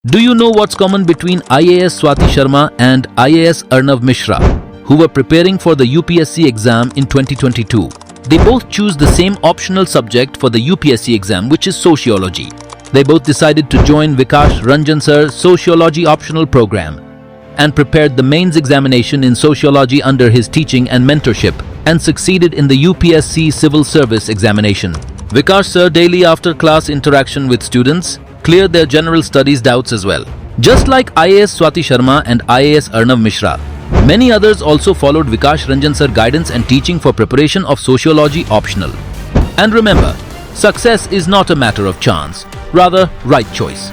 Do you know what's common between IAS Swati Sharma and IAS Arnav Mishra, who were preparing for the UPSC exam in 2022? They both choose the same optional subject for the UPSC exam, which is sociology. They both decided to join Vikash Ranjan Sir's sociology optional program and prepared the mains examination in sociology under his teaching and mentorship and succeeded in the UPSC civil service examination. Vikash Sir daily after class interaction with students cleared their general studies doubts as well. Just like IAS Swati Sharma and IAS Arnav Mishra, many others also followed Vikash Ranjan Sir guidance and teaching for preparation of sociology optional. And remember, success is not a matter of chance, rather right choice.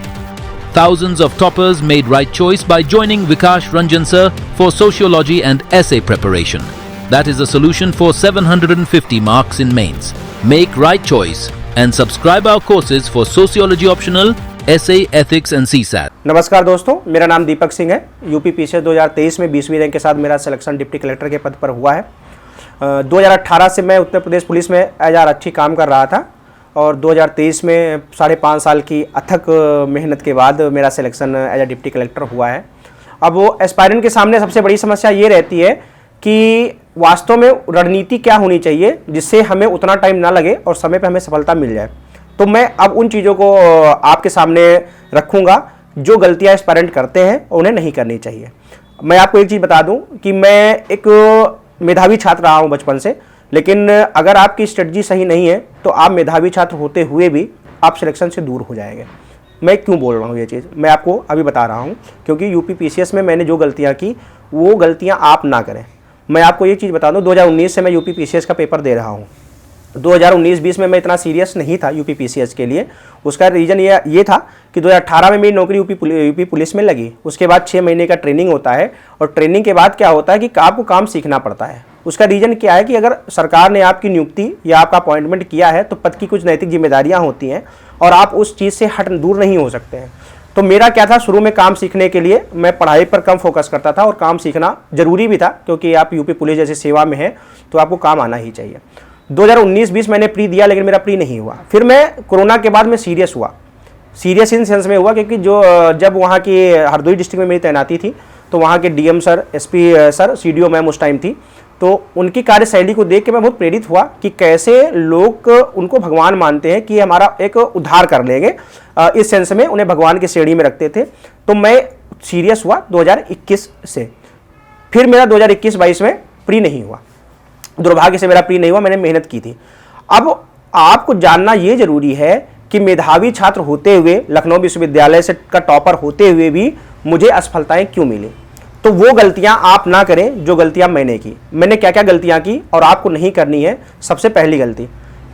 Thousands of toppers made right choice by joining Vikash Ranjan Sir for sociology and essay preparation. That is a solution for 750 marks in mains. Make right choice and subscribe our courses for sociology optional, essay, ethics and CSAT. नमस्कार दोस्तों, मेरा नाम दीपक सिंह है। UP PCS 2023 में 20वीं rank के साथ मेरा selection deputy collector के पद पर हुआ है। 2018 से मैं उत्तर प्रदेश पुलिस में एज आरक्षी काम कर रहा था और 2023 में 5.5 साल की अथक मेहनत के बाद मेरा selection as a deputy collector हुआ है। अब वो एस्पायरेंट के सामने सबसे बड़ी समस्या ये रहती है कि वास्तव में रणनीति क्या होनी चाहिए जिससे हमें उतना टाइम ना लगे और समय पे हमें सफलता मिल जाए। तो मैं अब उन चीज़ों को आपके सामने रखूँगा जो गलतियाँ एस्पायरेंट करते हैं और उन्हें नहीं करनी चाहिए। मैं आपको एक चीज़ बता दूं कि मैं एक मेधावी छात्र रहा हूं बचपन से, लेकिन अगर आपकी स्ट्रेटजी सही नहीं है तो आप मेधावी छात्र होते हुए भी आप सिलेक्शन से दूर हो जाएंगे। मैं क्यों बोल रहा हूं ये चीज़, मैं आपको अभी बता रहा हूं क्योंकि यूपी पीसीएस में मैंने जो गलतियां की वो गलतियां आप ना करें। मैं आपको ये चीज़ बता दूं, 2019 से मैं यूपी पीसीएस का पेपर दे रहा हूँ। 2019-20 में मैं इतना सीरियस नहीं था यूपी पीसीएस के लिए। उसका रीज़न ये था कि 2018 में मेरी नौकरी यूपी पुलिस में लगी। उसके बाद 6 महीने का ट्रेनिंग होता है और ट्रेनिंग के बाद क्या होता है कि आपको काम सीखना पड़ता है। उसका रीज़न क्या है कि अगर सरकार ने आपकी नियुक्ति या आपका अपॉइंटमेंट किया है तो पद की कुछ नैतिक जिम्मेदारियाँ होती हैं और आप उस चीज़ से दूर नहीं हो सकते हैं। तो मेरा क्या था, शुरू में काम सीखने के लिए मैं पढ़ाई पर कम फोकस करता था और काम सीखना ज़रूरी भी था क्योंकि आप यूपी पुलिस जैसी सेवा में हैं तो आपको काम आना ही चाहिए। 2019-20 मैंने प्री दिया लेकिन मेरा प्री नहीं हुआ। फिर मैं कोरोना के बाद मैं सीरियस हुआ, सीरियस इन सेंस में हुआ क्योंकि जब वहाँ की हरदोई डिस्ट्रिक्ट में मेरी तैनाती थी तो वहाँ के DM sir, SP sir, CDO ma'am उस टाइम थी, तो उनकी कार्यशैली को देख के मैं बहुत प्रेरित हुआ कि कैसे लोग उनको भगवान मानते हैं कि हमारा एक उद्धार कर लेंगे। इस सेंस में उन्हें भगवान की श्रेणी में रखते थे। तो मैं सीरियस हुआ 2021 से। फिर मेरा 2021-22 में प्री नहीं हुआ, दुर्भाग्य से मेरा प्री नहीं हुआ। मैंने मेहनत की थी। अब आपको जानना ये जरूरी है कि मेधावी छात्र होते हुए, लखनऊ विश्वविद्यालय से का टॉपर होते हुए भी मुझे असफलताएं क्यों मिली। तो वो गलतियां आप ना करें जो गलतियां मैंने की। मैंने क्या क्या गलतियां की और आपको नहीं करनी है। सबसे पहली गलती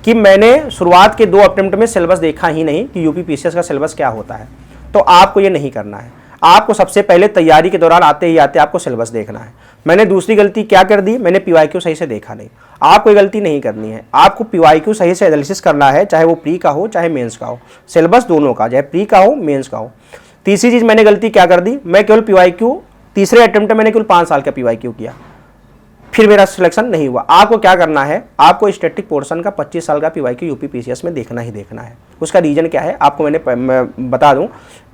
कि मैंने शुरुआत के 2 अटेम्प्ट में सिलेबस देखा ही नहीं कि यूपी पीसीएस का सिलेबस क्या होता है। तो आपको ये नहीं करना है। आपको सबसे पहले तैयारी के दौरान आते ही आते आपको सिलेबस देखना है। मैंने दूसरी गलती क्या कर दी, मैंने पीवाईक्यू सही से देखा नहीं। आपको ये गलती नहीं करनी है। आपको पीवाईक्यू सही से एनालिसिस करना है, चाहे वो प्री का हो चाहे मेंस का हो, सिलेबस दोनों का, चाहे प्री का हो मेंस का हो। तीसरी चीज़ मैंने गलती क्या कर दी, मैं केवल पीवाईक्यू, तीसरे अटेम्प्ट में मैंने केवल 5 साल का पीवाईक्यू किया, फिर मेरा सिलेक्शन नहीं हुआ। आपको क्या करना है, आपको स्टैटिक पोर्शन का 25 साल का पीवाईक्यू यूपी पीसीएस में देखना ही देखना है। उसका रीज़न क्या है आपको मैं बता दूं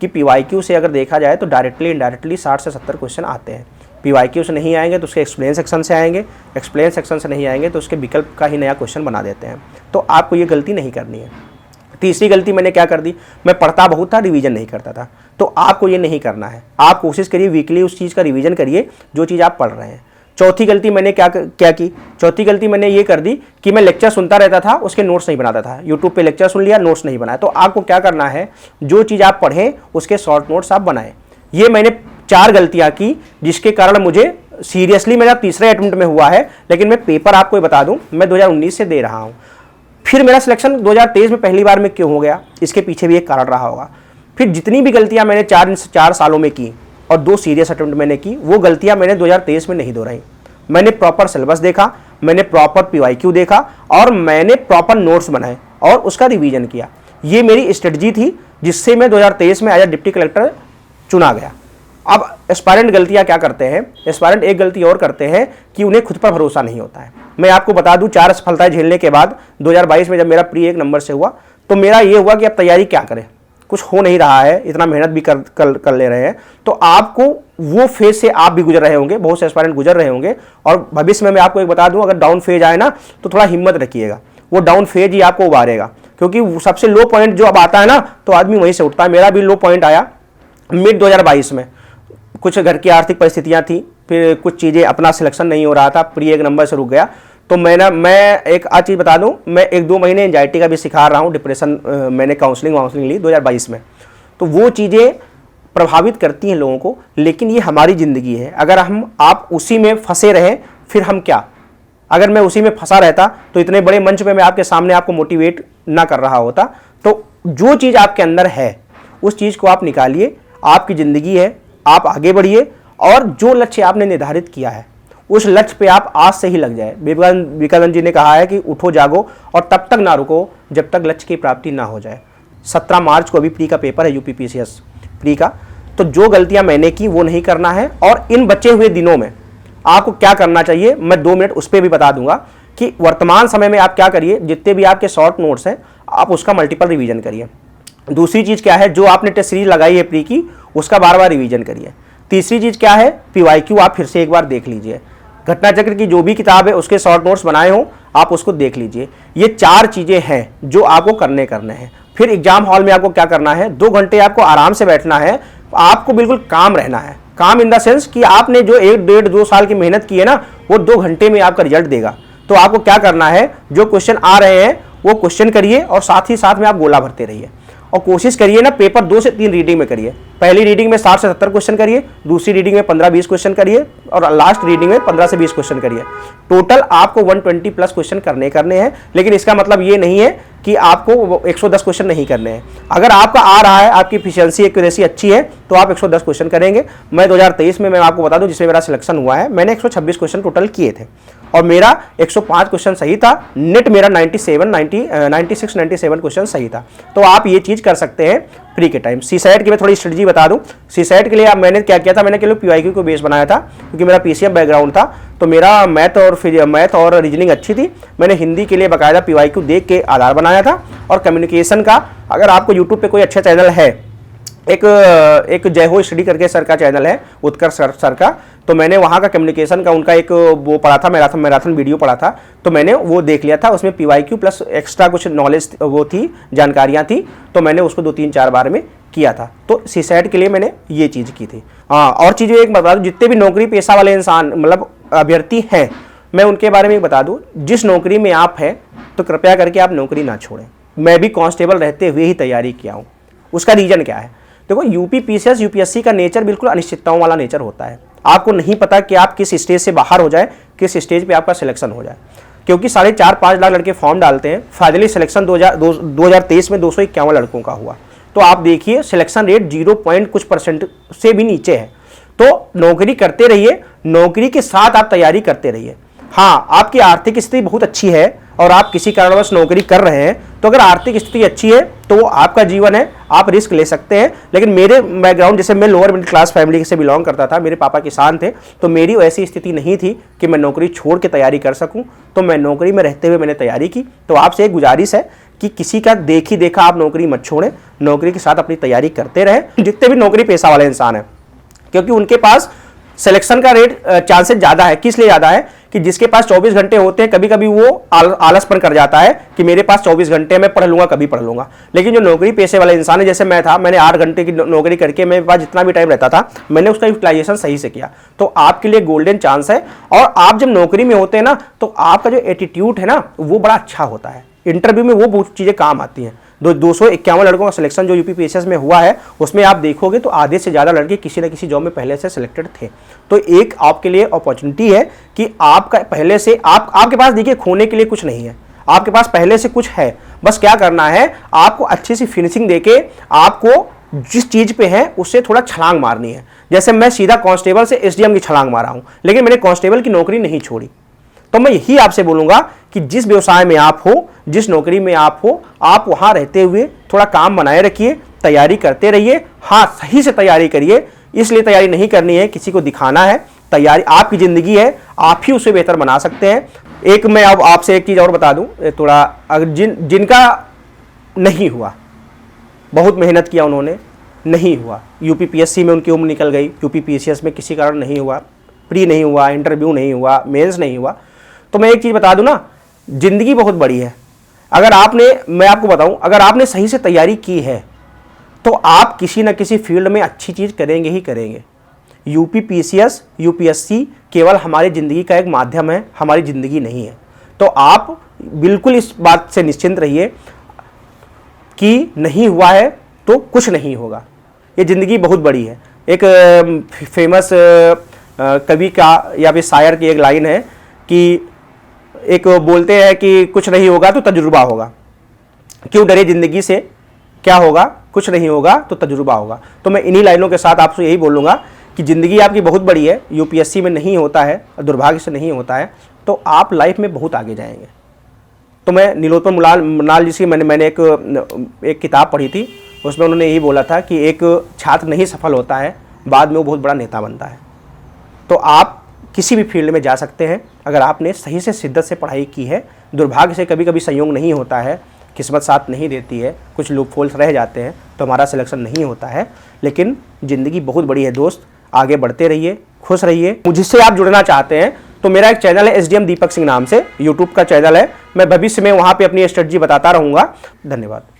कि पीवाईक्यू से अगर देखा जाए तो डायरेक्टली इनडायरेक्टली 60 से 70 क्वेश्चन आते हैं। पीवाईक्यू से नहीं आएंगे तो उसके एक्सप्लेन सेक्शन से आएंगे, एक्सप्लेन सेक्शन से नहीं आएंगे तो उसके विकल्प का ही नया क्वेश्चन बना देते हैं। तो आपको ये गलती नहीं करनी है। तीसरी गलती मैंने क्या कर दी, मैं पढ़ता बहुत था, रिवीजन नहीं करता था। तो आपको ये नहीं करना है। आप कोशिश करिए वीकली उस चीज़ का रिवीजन करिए जो चीज़ आप पढ़ रहे हैं। चौथी गलती मैंने क्या की, चौथी गलती मैंने ये कर दी कि मैं लेक्चर सुनता रहता था, उसके नोट्स नहीं बनाता था। यूट्यूब पे लेक्चर सुन लिया, नोट्स नहीं बनाया। तो आपको क्या करना है, जो चीज़ आप पढ़ें उसके शॉर्ट नोट्स आप बनाएं। ये मैंने 4 गलतियाँ की जिसके कारण मुझे सीरियसली मेरा तीसरे अटेम्प्ट में हुआ है। लेकिन मैं पेपर आपको बता दूँ, मैं 2019 से दे रहा हूँ। फिर मेरा सिलेक्शन 2023 में पहली बार में क्यों हो गया, इसके पीछे भी एक कारण रहा होगा। फिर जितनी भी गलतियाँ मैंने 4 सालों में की और 2 सीरियस अटेम्प्ट मैंने की, वो गलतियां मैंने 2023 में नहीं दोहराई। मैंने प्रॉपर सिलेबस देखा, मैंने प्रॉपर पीवाईक्यू देखा और मैंने प्रॉपर नोट्स बनाए और उसका रिवीजन किया। ये मेरी स्ट्रेटजी थी जिससे मैं 2023 में एज अ डिप्टी कलेक्टर चुना गया। अब एस्पायरेंट गलतियां क्या करते हैं, एस्पायरेंट एक गलती और करते हैं कि उन्हें खुद पर भरोसा नहीं होता है। मैं आपको बता दूं, 4 असफलताएं झेलने के बाद 2022 में जब मेरा प्री 1 नंबर से हुआ तो मेरा ये हुआ कि अब तैयारी क्या करें। कुछ हो नहीं रहा है, इतना मेहनत भी कर ले रहे हैं, तो आपको वो फेज से आप भी गुजर रहे होंगे, बहुत से एस्पायरेंट गुजर रहे होंगे। और भविष्य में मैं आपको एक बता दूं, अगर डाउन फेज आए ना तो थोड़ा हिम्मत रखिएगा, वो डाउन फेज ही आपको उबारेगा, क्योंकि सबसे लो पॉइंट जो अब आता है ना तो आदमी वहीं से उठता है। मेरा भी लो पॉइंट आया मिड 2022 में, कुछ घर की आर्थिक परिस्थितियां थी, फिर कुछ चीज़ें, अपना सिलेक्शन नहीं हो रहा था, प्री एक नंबर से रुक गया। तो मैं एक आज चीज़ बता दूं, मैं 1-2 महीने एंजाइटी का भी सिखा रहा हूं, डिप्रेशन, मैंने काउंसलिंग ली 2022 में। तो वो चीज़ें प्रभावित करती हैं लोगों को, लेकिन ये हमारी ज़िंदगी है। अगर आप उसी में फंसे रहें, फिर हम क्या? अगर मैं उसी में फंसा रहता तो इतने बड़े मंच पे मैं आपके सामने आपको मोटिवेट ना कर रहा होता। तो जो चीज़ आपके अंदर है उस चीज़ को आप निकालिए, आपकी ज़िंदगी है, आप आगे बढ़िए, और जो लक्ष्य आपने निर्धारित किया है उस लक्ष्य पे आप आज से ही लग जाए। विवेकानंद जी ने कहा है कि उठो जागो और तब तक ना रुको जब तक लक्ष्य की प्राप्ति ना हो जाए। 17 मार्च को अभी प्री का पेपर है, UPPCS प्री का। तो जो गलतियां मैंने की वो नहीं करना है, और इन बचे हुए दिनों में आपको क्या करना चाहिए मैं 2 मिनट उस पर भी बता दूंगा कि वर्तमान समय में आप क्या करिए। जितने भी आपके शॉर्ट नोट्स हैं आप उसका मल्टीपल रिवीजन करिए। दूसरी चीज़ क्या है, जो आपने टेस्ट सीरीज लगाई है प्री की उसका बार-बार रिवीजन करिए। तीसरी चीज़ क्या है, PYQ आप फिर से एक बार देख लीजिए। घटना चक्र की जो भी किताब है उसके शॉर्ट नोट्स बनाए हो आप उसको देख लीजिए। ये 4 चीज़ें हैं जो आपको करने हैं। फिर एग्जाम हॉल में आपको क्या करना है, 2 घंटे आपको आराम से बैठना है, आपको बिल्कुल काम रहना है। काम इन द सेंस कि आपने जो 1-1.5-2 साल की मेहनत की है ना वो 2 घंटे में आपका रिजल्ट देगा। तो आपको क्या करना है, जो क्वेश्चन आ रहे हैं वो क्वेश्चन करिए और साथ ही साथ में आप गोला भरते रहिए। और कोशिश करिए ना पेपर 2 से 3 रीडिंग में करिए। पहली रीडिंग में 60 से 70 क्वेश्चन करिए, दूसरी रीडिंग में 15-20 क्वेश्चन करिए, और लास्ट रीडिंग में 15 से 20 क्वेश्चन करिए। टोटल आपको 120 प्लस क्वेश्चन करने हैं। लेकिन इसका मतलब ये नहीं है कि आपको 110 क्वेश्चन नहीं करने हैं। अगर आपका आ रहा है, आपकी एफिशिएंसी एक्यूरेसी अच्छी है तो आप 110 क्वेश्चन करेंगे। मैं 2023 में मैं आपको बता दूं जिसमें मेरा सिलेक्शन हुआ है, मैंने 126 क्वेश्चन टोटल किए थे और मेरा 105 क्वेश्चन सही था। नेट मेरा 96-97 क्वेश्चन सही था। तो आप ये चीज़ कर सकते हैं प्री के टाइम। सीसैट की मैं थोड़ी स्ट्रेटजी बता दूं। सीसैट के लिए मैंने क्या किया था, मैंने केवल PYQ को बेस बनाया था क्योंकि मेरा PCM बैकग्राउंड था। तो मेरा मैथ और रीजनिंग अच्छी थी। मैंने हिंदी के लिए बाकायदा PYQ देख के आधार बनाया था। और कम्युनिकेशन का, अगर आपको यूट्यूब पे कोई अच्छा चैनल है, एक जय हो स्टडी करके सर का चैनल है, उत्कर्ष सर का, तो मैंने वहाँ का कम्युनिकेशन का उनका एक वो पढ़ा था, मैराथन वीडियो पढ़ा था, तो मैंने वो देख लिया था। उसमें PYQ प्लस एक्स्ट्रा कुछ नॉलेज वो थी, जानकारियाँ थी, तो मैंने उसको 2-3-4 बार में किया था। तो सीसैट के लिए मैंने ये चीज़ की थी। हाँ, और चीज़ें एक बता दूँ, जितने भी नौकरी पेशा वाले इंसान मतलब अभ्यर्थी हैं, मैं उनके बारे में एक बता दूँ। जिस नौकरी में आप हैं तो कृपया करके आप नौकरी ना छोड़ें। मैं भी कांस्टेबल रहते हुए ही तैयारी किया हूँ। उसका रीज़न क्या है, देखो UPPCS UPSC का नेचर बिल्कुल अनिश्चितताओं वाला नेचर होता है। आपको नहीं पता कि आप किस स्टेज से बाहर हो जाए, किस स्टेज पे आपका सिलेक्शन हो जाए, क्योंकि 4.5-5 लाख लड़के फॉर्म डालते हैं। फाइनली सिलेक्शन 2023 में 251 लड़कों का हुआ। तो आप देखिए सिलेक्शन रेट 0 कुछ % से भी नीचे है। तो नौकरी करते रहिए, नौकरी के साथ आप तैयारी करते रहिए। हाँ, आपकी आर्थिक स्थिति बहुत अच्छी है और आप किसी कारणवश नौकरी कर रहे हैं, तो अगर आर्थिक स्थिति अच्छी है तो वो आपका जीवन है, आप रिस्क ले सकते हैं। लेकिन मेरे बैकग्राउंड, जैसे मैं लोअर मिडिल क्लास फैमिली से बिलोंग करता था, मेरे पापा किसान थे, तो मेरी वैसी स्थिति नहीं थी कि मैं नौकरी छोड़ के तैयारी कर सकूं। तो मैं नौकरी में रहते हुए मैंने तैयारी की। तो आपसे एक गुजारिश है कि किसी का देखा आप नौकरी मत छोड़ें, नौकरी के साथ अपनी तैयारी करते रहें। जितने भी नौकरी पेशा वाले इंसान हैं, क्योंकि उनके पास सिलेक्शन का रेट चांसेस ज़्यादा है। किस लिए ज़्यादा है कि जिसके पास 24 घंटे होते हैं, कभी कभी वो आलसपन कर जाता है कि मेरे पास 24 घंटे मैं पढ़ लूँगा, कभी पढ़ लूँगा। लेकिन जो नौकरी पेशे वाले इंसान है, जैसे मैं था, मैंने 8 घंटे की नौकरी करके मेरे पास जितना भी टाइम रहता था मैंने उसका यूटिलाइजेशन सही से किया। तो आपके लिए गोल्डन चांस है। और आप जब नौकरी में होते हैं ना, तो आपका जो एटीट्यूड है ना वो बड़ा अच्छा होता है। इंटरव्यू में वो बहुत चीज़ें काम आती हैं। 251 लड़कों का सिलेक्शन जो UPPCS में हुआ है, उसमें आप देखोगे तो आधे से ज़्यादा लड़के किसी न किसी जॉब में पहले से सिलेक्टेड थे। तो एक आपके लिए अपॉर्चुनिटी है कि आपका पहले से आपके पास देखिए खोने के लिए कुछ नहीं है, आपके पास पहले से कुछ है। बस क्या करना है, आपको अच्छी सी फिनिशिंग देके आपको जिस चीज़ पे है उससे थोड़ा छलांग मारनी है। जैसे मैं सीधा कांस्टेबल से SDM की छलांग मारा हूँ, लेकिन मैंने कांस्टेबल की नौकरी नहीं छोड़ी। तो मैं यही आपसे बोलूँगा कि जिस व्यवसाय में आप हो, जिस नौकरी में आप हो, आप वहाँ रहते हुए थोड़ा काम बनाए रखिए, तैयारी करते रहिए। हाँ, सही से तैयारी करिए। इसलिए तैयारी नहीं करनी है किसी को दिखाना है, तैयारी आपकी ज़िंदगी है, आप ही उसे बेहतर बना सकते हैं। एक मैं अब आपसे एक चीज़ और बता दूं, थोड़ा अगर जिनका नहीं हुआ, बहुत मेहनत किया उन्होंने, नहीं हुआ। यूपीपीएससी में उनकी उम्र निकल गई, यूपीपीसीएस में किसी कारण नहीं हुआ, प्री नहीं हुआ, इंटरव्यू नहीं हुआ, मेंस नहीं हुआ। तो मैं एक चीज़ बता दूं ना, ज़िंदगी बहुत बड़ी है। अगर आपने, मैं आपको बताऊं, अगर आपने सही से तैयारी की है तो आप किसी न किसी फील्ड में अच्छी चीज़ करेंगे ही करेंगे। यूपीपीसीएस, यूपीएससी केवल हमारी ज़िंदगी का एक माध्यम है, हमारी ज़िंदगी नहीं है। तो आप बिल्कुल इस बात से निश्चिंत रहिए कि नहीं हुआ है तो कुछ नहीं होगा। ये ज़िंदगी बहुत बड़ी है। एक फेमस कवि का या फिर शायर की एक लाइन है कि एक बोलते हैं कि कुछ नहीं होगा तो तजुर्बा होगा, क्यों डरे ज़िंदगी से, क्या होगा, कुछ नहीं होगा तो तजुर्बा होगा। तो मैं इन्हीं लाइनों के साथ आपसे यही बोलूँगा कि ज़िंदगी आपकी बहुत बड़ी है, यूपीएससी में नहीं होता है, दुर्भाग्य से नहीं होता है, तो आप लाइफ में बहुत आगे जाएंगे। तो मैं नीलोत्पल मृणाल जी से मैंने एक किताब पढ़ी थी, उसमें उन्होंने यही बोला था कि एक छात्र नहीं सफल होता है, बाद में वो बहुत बड़ा नेता बनता है। तो आप किसी भी फील्ड में जा सकते हैं अगर आपने सही से शिद्दत से पढ़ाई की है। दुर्भाग्य से कभी कभी संयोग नहीं होता है, किस्मत साथ नहीं देती है, कुछ लूप होल्स रह जाते हैं तो हमारा सिलेक्शन नहीं होता है। लेकिन ज़िंदगी बहुत बड़ी है दोस्त, आगे बढ़ते रहिए, खुश रहिए। मुझसे आप जुड़ना चाहते हैं तो मेरा एक चैनल है SDM दीपक सिंह नाम से, यूट्यूब का चैनल है। मैं भविष्य में वहाँ पे अपनी स्ट्रेटजी बताता रहूँगा। धन्यवाद।